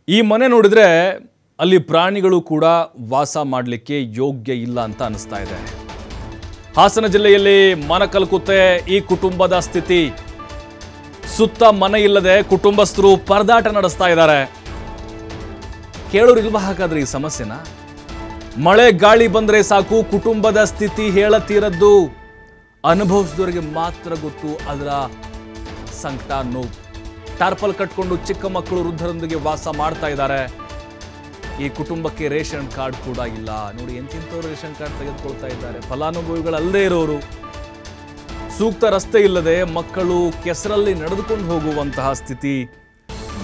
ಈ ಮನೆ ನೋಡಿದ್ರೆ ಅಲ್ಲಿ ಪ್ರಾಣಿಗಳು ಕೂಡ ವಾಸ ಮಾಡಲಿಕ್ಕೆ ಯೋಗ್ಯ ಇಲ್ಲ ಅಂತ ಅನಿಸ್ತಾ ಇದೆ. ಹಾಸನ ಜಿಲ್ಲೆಯಲ್ಲಿ ಮನಕಲಕುತ್ತೆ ಈ ಕುಟುಂಬದ ಸ್ಥಿತಿ. ಸುತ್ತ ಮನೆ ಇಲ್ಲದೆ ಕುಟುಂಬಸ್ಥರು ಪರದಾಟ ನಡೆಸ್ತಾ ಇದ್ದಾರೆ. ಕೇಳೋರಿಲ್ವಾ ಹಾಗಾದ್ರೆ ಈ ಸಮಸ್ಯೆನ? ಮಳೆ ಗಾಳಿ ಬಂದ್ರೆ ಸಾಕು ಕುಟುಂಬದ ಸ್ಥಿತಿ ಹೇಳತೀರದ್ದು. ಅನುಭವಿಸಿದವರಿಗೆ ಮಾತ್ರ ಗೊತ್ತು ಅದರ ಸಂಕಟ ನೋವು. ಟಾರ್ಪಲ್ ಕಟ್ಕೊಂಡು ಚಿಕ್ಕ ಮಕ್ಕಳು ವೃದ್ಧರೊಂದಿಗೆ ವಾಸ ಮಾಡ್ತಾ ಇದ್ದಾರೆ. ಈ ಕುಟುಂಬಕ್ಕೆ ರೇಷನ್ ಕಾರ್ಡ್ ಕೂಡ ಇಲ್ಲ. ನೋಡಿ ಎಂತಿಂಥವ್ರು ರೇಷನ್ ಕಾರ್ಡ್ ತೆಗೆದುಕೊಳ್ತಾ ಇದ್ದಾರೆ. ಫಲಾನುಭವಿಗಳಲ್ಲದೆ ಇರೋರು. ಸೂಕ್ತ ರಸ್ತೆ ಇಲ್ಲದೆ ಮಕ್ಕಳು ಕೆಸರಲ್ಲಿ ನಡೆದುಕೊಂಡು ಹೋಗುವಂತಹ ಸ್ಥಿತಿ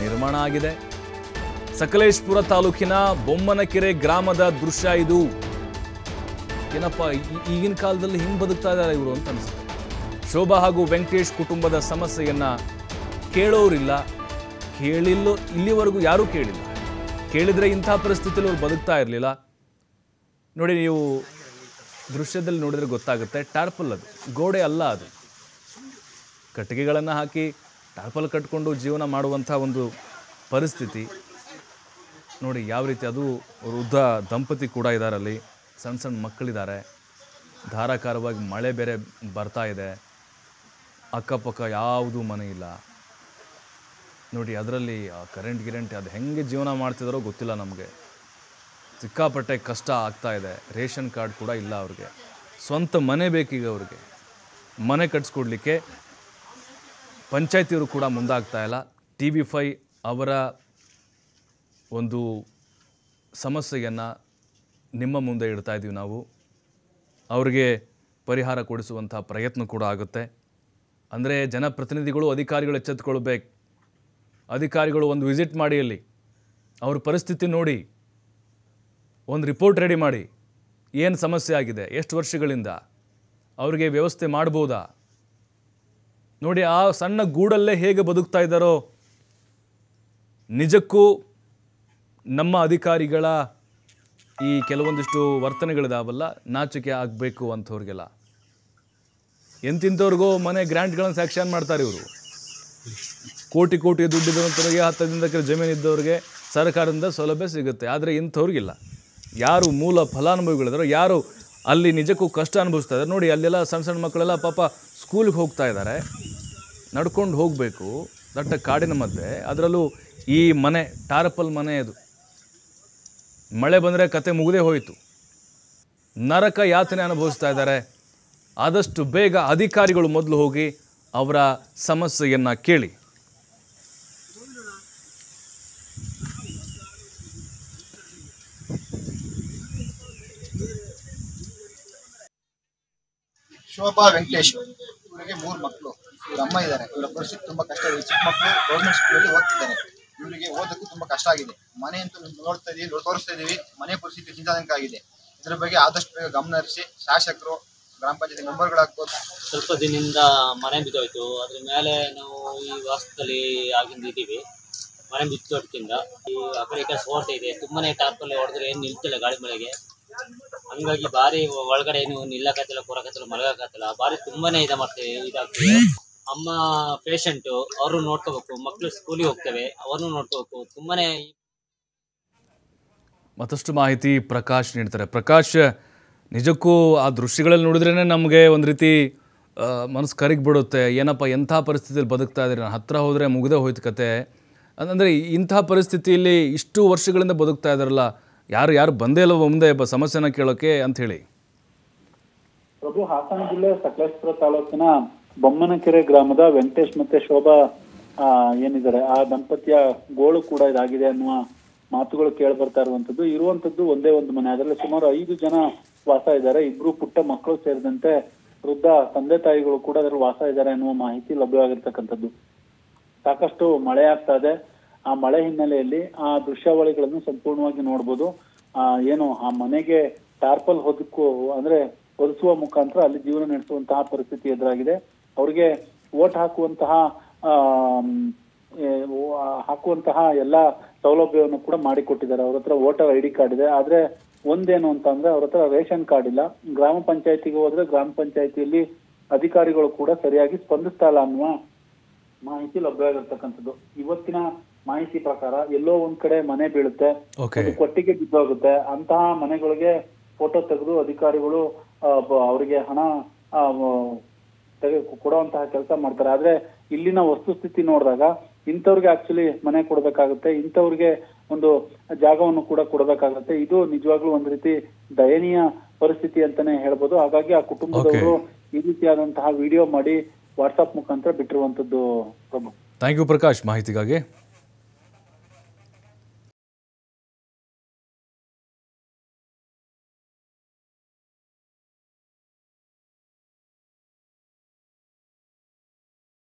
ನಿರ್ಮಾಣ ಆಗಿದೆ. ಸಕಲೇಶಪುರ ತಾಲೂಕಿನ ಬೊಮ್ಮನಕೆರೆ ಗ್ರಾಮದ ದೃಶ್ಯ ಇದು. ಏನಪ್ಪ ಈಗಿನ ಕಾಲದಲ್ಲಿ ಹಿಂಗೆ ಬದುಕ್ತಾ ಇದ್ದಾರೆ ಇವರು ಅಂತ ಅನಿಸುತ್ತೆ. ಶೋಭಾ ಹಾಗೂ ವೆಂಕಟೇಶ್ ಕುಟುಂಬದ ಸಮಸ್ಯೆಯನ್ನ ಕೇಳೋರಿಲ್ಲ, ಇಲ್ಲಿವರೆಗೂ ಯಾರೂ ಕೇಳಿಲ್ಲ. ಕೇಳಿದ್ರೆ ಇಂಥ ಪರಿಸ್ಥಿತಿಯಲ್ಲಿ ಅವ್ರು ಬದುಕ್ತಾ ಇರಲಿಲ್ಲ. ನೋಡಿ, ನೀವು ದೃಶ್ಯದಲ್ಲಿ ನೋಡಿದ್ರೆ ಗೊತ್ತಾಗುತ್ತೆ. ಟಾರ್ಪಲ್ ಅದು, ಗೋಡೆ ಅಲ್ಲ, ಅದು ಕಟ್ಟಿಗೆಗಳನ್ನು ಹಾಕಿ ಟಾರ್ಪಲ್ ಕಟ್ಕೊಂಡು ಜೀವನ ಮಾಡುವಂಥ ಒಂದು ಪರಿಸ್ಥಿತಿ ನೋಡಿ ಯಾವ ರೀತಿ. ಅದು ವೃದ್ಧ ದಂಪತಿ ಕೂಡ ಇದ್ದಾರೆ, ಅಲ್ಲಿ ಸಣ್ಣ ಸಣ್ಣ ಮಕ್ಕಳಿದ್ದಾರೆ. ಧಾರಾಕಾರವಾಗಿ ಮಳೆ ಬೇರೆ ಬರ್ತಾ ಇದೆ. ಅಕ್ಕಪಕ್ಕ ಯಾವುದೂ ಮನೆ ಇಲ್ಲ ನೋಡಿ. ಅದರಲ್ಲಿ ಕರೆಂಟ್ ಅದು ಹೆಂಗೆ ಜೀವನ ಮಾಡ್ತಿದ್ದಾರೋ ಗೊತ್ತಿಲ್ಲ ನಮಗೆ. ಸಿಕ್ಕಾಪಟ್ಟೆ ಕಷ್ಟ ಆಗ್ತಾ ಇದೆ. ರೇಷನ್ ಕಾರ್ಡ್ ಕೂಡ ಇಲ್ಲ ಅವ್ರಿಗೆ. ಸ್ವಂತ ಮನೆ ಬೇಕೀಗ ಅವ್ರಿಗೆ. ಮನೆ ಕಟ್ಸ್ಕೊಡ್ಲಿಕ್ಕೆ ಪಂಚಾಯತಿಯವರು ಕೂಡ ಮುಂದಾಗ್ತಾ ಇಲ್ಲ. TV5 ಅವರ ಒಂದು ಸಮಸ್ಯೆಯನ್ನು ನಿಮ್ಮ ಮುಂದೆ ಇಡ್ತಾ ಇದ್ದೀವಿ ನಾವು. ಅವರಿಗೆ ಪರಿಹಾರ ಕೊಡಿಸುವಂಥ ಪ್ರಯತ್ನ ಕೂಡ ಆಗುತ್ತೆ. ಅಂದರೆ ಜನಪ್ರತಿನಿಧಿಗಳು, ಅಧಿಕಾರಿಗಳು ಎಚ್ಚೆತ್ತುಕೊಳ್ಬೇಕು. ಅಧಿಕಾರಿಗಳು ಒಂದು ವಿಸಿಟ್ ಮಾಡಿ, ಅಲ್ಲಿ ಅವ್ರ ಪರಿಸ್ಥಿತಿ ನೋಡಿ, ಒಂದು ರಿಪೋರ್ಟ್ ರೆಡಿ ಮಾಡಿ. ಏನು ಸಮಸ್ಯೆ ಆಗಿದೆ, ಎಷ್ಟು ವರ್ಷಗಳಿಂದ, ಅವರಿಗೆ ವ್ಯವಸ್ಥೆ ಮಾಡ್ಬೋದಾ ನೋಡಿ. ಆ ಸಣ್ಣ ಗೂಡಲ್ಲೇ ಹೇಗೆ ಬದುಕ್ತಾ ಇದ್ದಾರೋ. ನಿಜಕ್ಕೂ ನಮ್ಮ ಅಧಿಕಾರಿಗಳ ಈ ಕೆಲವೊಂದಿಷ್ಟು ವರ್ತನೆಗಳಿದಾವಲ್ಲ, ನಾಚಿಕೆ ಆಗಬೇಕು ಅಂಥವ್ರಿಗೆಲ್ಲ. ಎಂತಿಂಥವ್ರಿಗೋ ಮನೆ ಗ್ರ್ಯಾಂಟ್ಗಳನ್ನು ಸ್ಯಾಕ್ಷನ್ ಮಾಡ್ತಾರೆ ಇವರು. ಕೋಟಿ ದುಡ್ಡಿದ್ದವರಿಗೆ 10 ಎಕರೆ ಜಮೀನು ಇದ್ದವ್ರಿಗೆ ಸರ್ಕಾರದಿಂದ ಸೌಲಭ್ಯ ಸಿಗುತ್ತೆ. ಆದರೆ ಇಂಥವ್ರಿಗಿಲ್ಲ. ಯಾರು ಮೂಲ ಫಲಾನುಭವಿಗಳಿದಾರೋ, ಯಾರು ಅಲ್ಲಿ ನಿಜಕ್ಕೂ ಕಷ್ಟ ಅನುಭವಿಸ್ತಾ ಇದ್ದಾರೆ ನೋಡಿ. ಅಲ್ಲೆಲ್ಲ ಸಣ್ಣ ಸಣ್ಣ ಮಕ್ಕಳೆಲ್ಲ ಪಾಪ ಸ್ಕೂಲ್ಗೆ ಹೋಗ್ತಾ ಇದ್ದಾರೆ, ನಡ್ಕೊಂಡು ಹೋಗಬೇಕು ದಟ್ಟ ಕಾಡಿನ ಮಧ್ಯೆ. ಅದರಲ್ಲೂ ಈ ಮನೆ ಟಾರ್ಪಲ್ ಮನೆ, ಅದು ಮಳೆ ಬಂದರೆ ಕತೆ ಮುಗಿದೇ ಹೋಯಿತು. ನರಕ ಯಾತನೆ ಅನುಭವಿಸ್ತಾ ಇದ್ದಾರೆ. ಆದಷ್ಟು ಬೇಗ ಅಧಿಕಾರಿಗಳು ಮೊದಲು ಹೋಗಿ ಅವರ ಸಮಸ್ಯೆಯನ್ನು ಕೇಳಿ. ಶೋಭಾ ವೆಂಕಟೇಶ್ ಇವರಿಗೆ 3 ಮಕ್ಕಳು, ಇವ್ರ ಅಮ್ಮ ಇದ್ದಾರೆ. ಇವರ ಪರಿಸ್ಥಿತಿ ತುಂಬಾ ಕಷ್ಟ ಇದೆ. ಚಿಕ್ಕ ಮಕ್ಕಳು ಗೌರ್ಮೆಂಟ್ ಸ್ಕೂಲಲ್ಲಿ ಓದ್ತಿದ್ದಾರೆ. ಇವರಿಗೆ ಓದಕ್ಕೂ ತುಂಬಾ ಕಷ್ಟ ಆಗಿದೆ. ಮನೆ ಅಂತೂ ತೋರಿಸ್ತಾ ಇದೀವಿ. ಮನೆ ಪರಿಸ್ಥಿತಿ ಚಿಂತಾಜನಕ ಆಗಿದೆ. ಇದ್ರ ಬಗ್ಗೆ ಆದಷ್ಟು ಬೇಗ ಗಮನ ಹರಿಸಿ ಶಾಸಕರು, ಗ್ರಾಮ ಪಂಚಾಯತಿ ಮೆಂಬರ್ಗಳಾಗ್ಬೋದು. ಸ್ವಲ್ಪ ದಿನದಿಂದ ಮನೆ ಬಿದ್ದೋಯ್ತು. ಅದ್ರ ಮೇಲೆ ನಾವು ಈ ವಾಸದಲ್ಲಿ ಆಗಿಂದ ಇದ್ದೀವಿ. ಮನೆ ಬಿದ್ದೋದ್ಕಿಂತ ಈ ಆ ಕಡೆ ಸೋರ್ತಾ ಇದೆ. ತುಂಬಾನೇ ಟಾರ್ಪಲ್ಲಿ ಹೊಡೆದ್ರೆ ಏನು ನಿಲ್ತಿಲ್ಲ ಗಾಳಿ ಮಳೆಗೆ. ಹಂಗಾಗಿ ಭಾರಿ ಒಳಗಡೆ ಏನು ನಿಲ್ಲಕತ್ತಿಲ್ಲ, ಕೂರಕತ್ತಿಲ್ಲ, ಮಲಗಕತ್ತಿಲ್ಲ. ಭಾರಿ ತುಂಬಾನೇ ಇದಾಗ್ತದೆ. ಅಮ್ಮ ಪೇಷಂಟು, ಅವರು ನೋಡ್ಕೋಬೇಕು. ಮಕ್ಕಳು ಸ್ಕೂಲಿಗೆ ಹೋಗ್ತವೆ, ಅವ್ರನ್ನೂ ನೋಡ್ಕೋಬೇಕು. ತುಂಬಾನೇ. ಮತ್ತಷ್ಟು ಮಾಹಿತಿ ಪ್ರಕಾಶ್ ನೀಡ್ತಾರೆ. ಪ್ರಕಾಶ್, ನಿಜಕ್ಕೂ ಆ ದೃಶ್ಯಗಳಲ್ಲಿ ನೋಡಿದ್ರೇ ನಮಗೆ ಒಂದು ರೀತಿ ಮನಸ್ಸು ಕರಗಿ ಬಿಡುತ್ತೆ. ಏನಪ್ಪ ಎಂಥ ಪರಿಸ್ಥಿತಿಯಲ್ಲಿ ಬದುಕ್ತಾ ಇದ್ದಾರೆ. ನಾನು ಹತ್ತಿರ ಹೋದರೆ ಮುಗಿದೇ ಹೋಯ್ತು ಕತೆ. ಅಂದರೆ ಇಂಥ ಪರಿಸ್ಥಿತಿಯಲ್ಲಿ ಇಷ್ಟು ವರ್ಷಗಳಿಂದ ಬದುಕ್ತಾ ಇದ್ದಾರಲ್ಲ, ಯಾರು ಬಂದೇ ಇಲ್ಲ ಮುಂದೆ ಸಮಸ್ಯೆನ ಕೇಳೋಕೆ ಅಂಥೇಳಿ. ಪ್ರಭು, ಹಾಸನ ಜಿಲ್ಲೆ ಸಕಲೇಶಪುರ ತಾಲೂಕಿನ ಬೊಮ್ಮನಕೆರೆ ಗ್ರಾಮದ ವೆಂಕಟೇಶ್ ಮತ್ತೆ ಶೋಭಾ ಏನಿದ್ದಾರೆ, ಆ ದಂಪತಿಯ ಗೋಳು ಕೂಡ ಇದಾಗಿದೆ ಅನ್ನುವ ಮಾತುಗಳು ಕೇಳಿ ಬರ್ತಾ ಇರುವಂತದ್ದು ಒಂದೇ ಒಂದು ಮನೆ. ಅದರಲ್ಲಿ ಸುಮಾರು 5 ಜನ ವಾಸ ಇದ್ದಾರೆ. 2 ಪುಟ್ಟ ಮಕ್ಕಳು ಸೇರಿದಂತೆ ವೃದ್ಧ ತಂದೆ ತಾಯಿಗಳು ಕೂಡ ಅದರಲ್ಲಿ ವಾಸ ಇದ್ದಾರೆ ಅನ್ನುವ ಮಾಹಿತಿ ಲಭ್ಯವಾಗಿರ್ತಕ್ಕಂಥದ್ದು. ಸಾಕಷ್ಟು ಮಳೆ ಆಗ್ತಾ ಇದೆ. ಆ ಮಳೆ ಹಿನ್ನೆಲೆಯಲ್ಲಿ ಆ ದೃಶ್ಯಾವಳಿಗಳನ್ನು ಸಂಪೂರ್ಣವಾಗಿ ನೋಡ್ಬೋದು. ಏನು ಆ ಮನೆಗೆ ಟಾರ್ಪಲ್ ಹೊದಿಸುವ ಮುಖಾಂತರ ಅಲ್ಲಿ ಜೀವನ ನಡೆಸುವಂತಹ ಪರಿಸ್ಥಿತಿ ಎದುರಾಗಿದೆ. ಅವ್ರಿಗೆ ವೋಟ್ ಹಾಕುವಂತಹ ಎಲ್ಲಾ ಸೌಲಭ್ಯವನ್ನು ಕೂಡ ಮಾಡಿಕೊಟ್ಟಿದ್ದಾರೆ. ಅವ್ರ ಹತ್ರ ವೋಟರ್ ID ಕಾರ್ಡ್ ಇದೆ. ಆದ್ರೆ ಒಂದೇನು ಅಂತ ಅಂದ್ರೆ ಅವ್ರ ಹತ್ರ ರೇಷನ್ ಕಾರ್ಡ್ ಇಲ್ಲ. ಗ್ರಾಮ ಪಂಚಾಯತಿಗೆ ಹೋದ್ರೆ ಗ್ರಾಮ ಪಂಚಾಯತಿಯಲ್ಲಿ ಅಧಿಕಾರಿಗಳು ಕೂಡ ಸರಿಯಾಗಿ ಸ್ಪಂದಿಸ್ತಾ ಇಲ್ಲ ಅನ್ನುವ ಮಾಹಿತಿ ಲಭ್ಯವಾಗಿರ್ತಕ್ಕಂಥದ್ದು. ಇವತ್ತಿನ ಮಾಹಿತಿ ಪ್ರಕಾರ ಎಲ್ಲೋ ಒಂದ್ ಕಡೆ ಮನೆ ಬೀಳುತ್ತೆ, ಓಕೆ ಅದು ಕೊಟ್ಟಿಗೆ ಬಿದ್ದೋಗುತ್ತೆ. ಅಂತಹ ಮನೆಗಳಿಗೆ ಫೋಟೋ ತೆಗೆದು ಅಧಿಕಾರಿಗಳು ಅವರಿಗೆ ಹಣ ಕೊಡುವಂತಹ ಕೆಲಸ ಮಾಡ್ತಾರೆ. ಆದ್ರೆ ಇಲ್ಲಿನ ವಸ್ತುಸ್ಥಿತಿ ನೋಡಿದಾಗ ಇಂಥವ್ರಿಗೆ ಆಕ್ಚುಲಿ ಮನೆ ಕೊಡ್ಬೇಕಾಗುತ್ತೆ, ಇಂಥವ್ರಿಗೆ ಒಂದು ಜಾಗವನ್ನು ಕೂಡ ಕೊಡ್ಬೇಕಾಗುತ್ತೆ. ಇದು ನಿಜವಾಗ್ಲೂ ಒಂದ್ ರೀತಿ ದಯನೀಯ ಪರಿಸ್ಥಿತಿ ಅಂತಾನೆ ಹೇಳ್ಬೋದು. ಹಾಗಾಗಿ ಆ ಕುಟುಂಬದವರು ಈ ರೀತಿಯಾದಂತಹ ವಿಡಿಯೋ ಮಾಡಿ ವಾಟ್ಸ್ಆಪ್ ಮುಖಾಂತರ ಬಿಟ್ಟಿರುವಂತದ್ದು. ಪ್ರಭು, ಥ್ಯಾಂಕ್ ಯು ಪ್ರಕಾಶ್ ಮಾಹಿತಿಗಾಗಿ.